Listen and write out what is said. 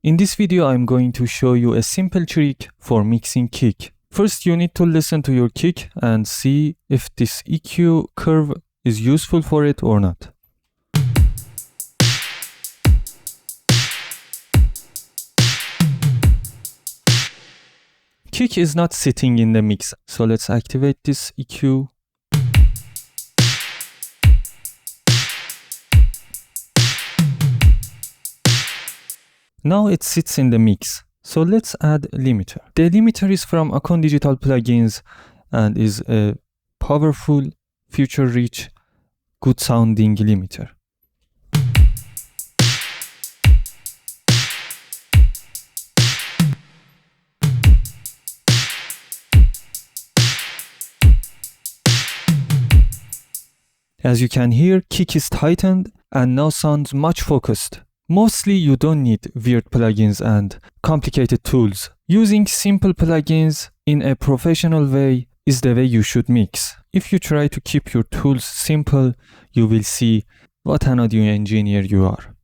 In this video, I'm going to show you a simple trick for mixing kick. First, you need to listen to your kick and see if this EQ curve is useful for it or not. Kick is not sitting in the mix, so let's activate this EQ. Now it sits in the mix, so let's add limiter. The limiter is from Acon digital plugins and is a powerful, feature-rich, good sounding limiter. As you can hear, kick is tightened and now sounds much focused. Mostly you don't need weird plugins and complicated tools. Using simple plugins in a professional way is the way you should mix. If you try to keep your tools simple, you will see what an audio engineer you are.